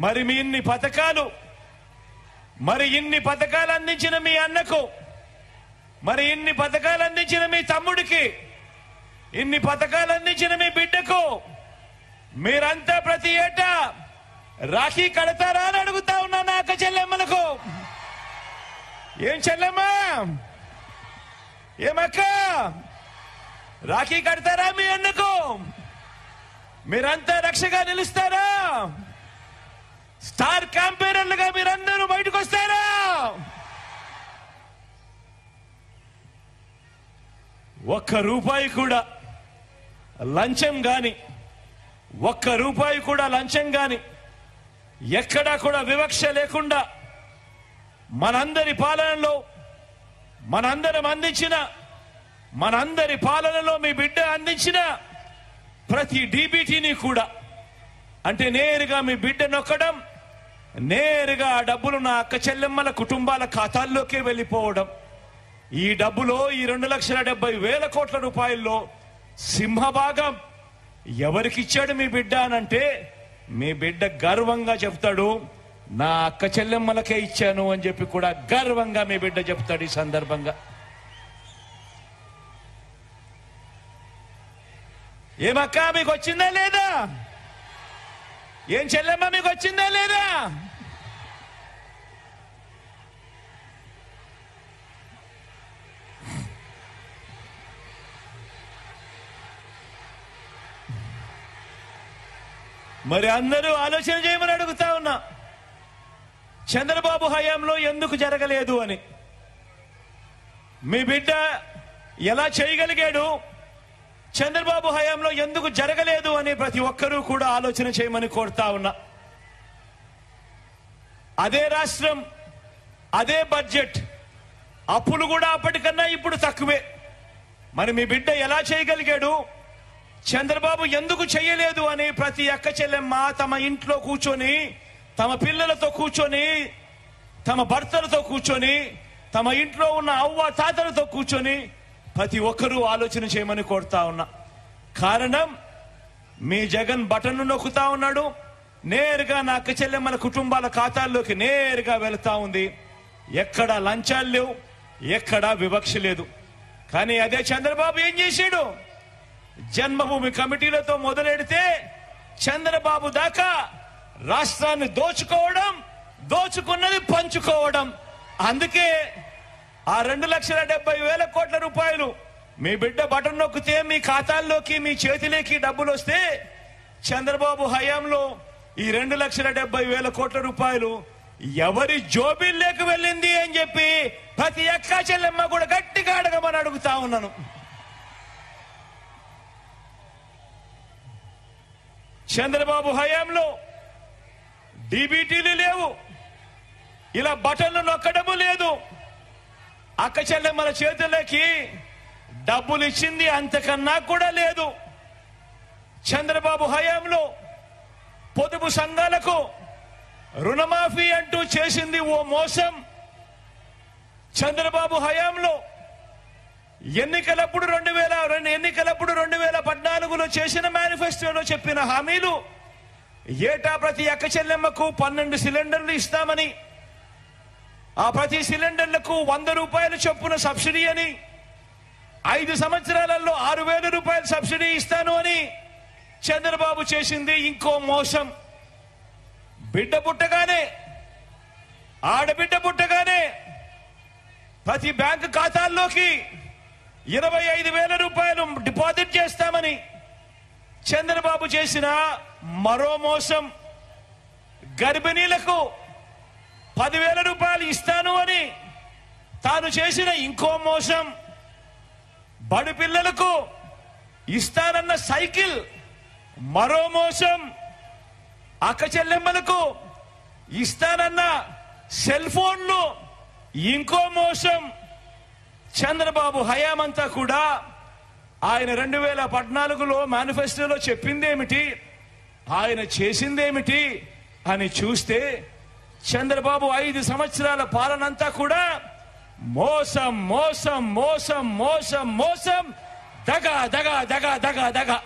మరి మీ ఇన్ని పథకాలు అందించిన మీ అన్నకు, మరి ఇన్ని పథకాలు అందించిన మీ తమ్ముడికి, ఇన్ని పథకాలు అందించిన మీ బిడ్డకు మీరంతా ప్రతి ఏటా రాఖీ కడతారా అని అడుగుతా ఉన్నా నా అక్క చెల్లెమ్మలకు. ఏం చెల్లెమ్మా, ఏమక్క, రాఖీ కడతారా మీ అన్నకు? మీరంతా రక్షగా నిలుస్తారా? స్టార్ క్యాంపెయినర్లుగా మీరందరూ బయటకు వస్తారా? ఒక్క రూపాయి కూడా లంచం గాని, ఒక్క రూపాయి కూడా లంచం గాని, ఎక్కడా కూడా వివక్ష లేకుండా మనందరి పాలనలో మనందరి పాలనలో మీ బిడ్డ అందించిన ప్రతి డీబీటీని కూడా, అంటే నేరుగా మీ బిడ్డ నొక్కడం, నేరుగా ఆ డబ్బులు నా అక్క చెల్లెమ్మల కుటుంబాల ఖాతాల్లోకి వెళ్ళిపోవడం. ఈ డబ్బులో, ఈ 2,70,000 కోట్ల రూపాయల్లో సింహభాగం ఎవరికిచ్చాడు మీ బిడ్డ అనంటే, మీ బిడ్డ గర్వంగా చెప్తాడు, నా అక్క చెల్లెమ్మలకే ఇచ్చాను అని చెప్పి కూడా గర్వంగా మీ బిడ్డ చెప్తాడు ఈ సందర్భంగా. ఏమక్క మీకు వచ్చిందా లేదా? ఏం చెల్లెమ్మ మీకు వచ్చిందా లేదా? మరి అందరూ ఆలోచన చేయమని అడుగుతా ఉన్నా, చంద్రబాబు హయాంలో ఎందుకు జరగలేదు అని. మీ బిడ్డ ఎలా చేయగలిగాడు, చంద్రబాబు హయాంలో ఎందుకు జరగలేదు అని ప్రతి ఒక్కరూ కూడా ఆలోచన చేయమని కోరుతా ఉన్నా. అదే రాష్ట్రం, అదే బడ్జెట్, అప్పులు కూడా అప్పటికన్నా ఇప్పుడు తక్కువే. మరి మీ బిడ్డ ఎలా చేయగలిగాడు, చంద్రబాబు ఎందుకు చేయలేదు అని ప్రతి అక్క చెల్లెమ్మ తమ ఇంట్లో కూర్చొని, తమ పిల్లలతో కూర్చొని, తమ భర్తలతో కూర్చొని, తమ ఇంట్లో ఉన్న అవ్వ తాతలతో కూర్చొని ప్రతి ఒక్కరూ ఆలోచన చేయమని కోరుతా ఉన్నా. కారణం, మీ జగన్ బటన్ను నొక్కుతా ఉన్నాడు, నేరుగా నా అక్క చెల్లెమ్మల కుటుంబాల ఖాతాల్లోకి నేరుగా వెళుతా ఉంది. ఎక్కడా లంచాలు లేవు, ఎక్కడా వివక్ష లేదు. కానీ అదే చంద్రబాబు ఏం చేశాడు, జన్మభూమి కమిటీలతో మొదలెడితే చంద్రబాబు దాకా రాష్ట్రాన్ని దోచుకోవడం, దోచుకున్నది పంచుకోవడం. అందుకే ఆ 2,70,000 కోట్ల రూపాయలు మీ బిడ్డ బటన్ నొక్కితే మీ ఖాతాల్లోకి, మీ చేతిలోకి డబ్బులు వస్తే, చంద్రబాబు హయాంలో ఈ 2,70,000 కోట్ల రూపాయలు ఎవరి జోబిల్లోకి వెళ్ళింది అని చెప్పి ప్రతి అక్క చెల్లెమ్మ కూడా గట్టిగా అడగమని అడుగుతా ఉన్నాను. చంద్రబాబు హయాంలో డీబీటీలు లేవు, ఇలా బటన్లు నొక్కడము లేదు. అక్క చెల్లెమ్మల చేతుల్లోకి డబ్బులు ఇచ్చింది అంతకన్నా కూడా లేదు. చంద్రబాబు హయాంలో పొదుపు సంఘాలకు రుణమాఫీ అంటూ చేసింది ఓ మోసం. చంద్రబాబు హయాంలో ఎన్నికలప్పుడు 2014లో చేసిన మేనిఫెస్టోలో చెప్పిన హామీలు, ఏటా ప్రతి అక్క చెల్లెమ్మకు 12 సిలిండర్లు ఇస్తామని, ఆ ప్రతి సిలిండర్లకు 100 రూపాయల చొప్పున సబ్సిడీ అని, 5 సంవత్సరాలలో 6,000 రూపాయల సబ్సిడీ ఇస్తాను అని చంద్రబాబు చేసింది ఇంకో మోసం. బిడ్డ పుట్టగానే, ఆడబిడ్డ పుట్టగానే ప్రతి బ్యాంకు ఖాతాల్లోకి 25,000 రూపాయలు డిపాజిట్ చేస్తామని చంద్రబాబు చేసిన మరో మోసం. గర్భిణీలకు 10,000 రూపాయలు ఇస్తాను అని తాను చేసిన ఇంకో మోసం. బడి పిల్లలకు ఇస్తానన్న సైకిల్ మరో మోసం. అక్క చెల్లెమ్మలకు ఇస్తానన్న సెల్ ఫోన్లు ఇంకో మోసం. చంద్రబాబు హయామంతా కూడా ఆయన 2014లో మేనిఫెస్టోలో చెప్పిందేమిటి, ఆయన చేసిందేమిటి అని చూస్తే చంద్రబాబు 5 సంవత్సరాల పాలనంతా కూడా మోసం, మోసం, మోసం, మోసం, మోసం, దగా దగా దగా దగా దగా.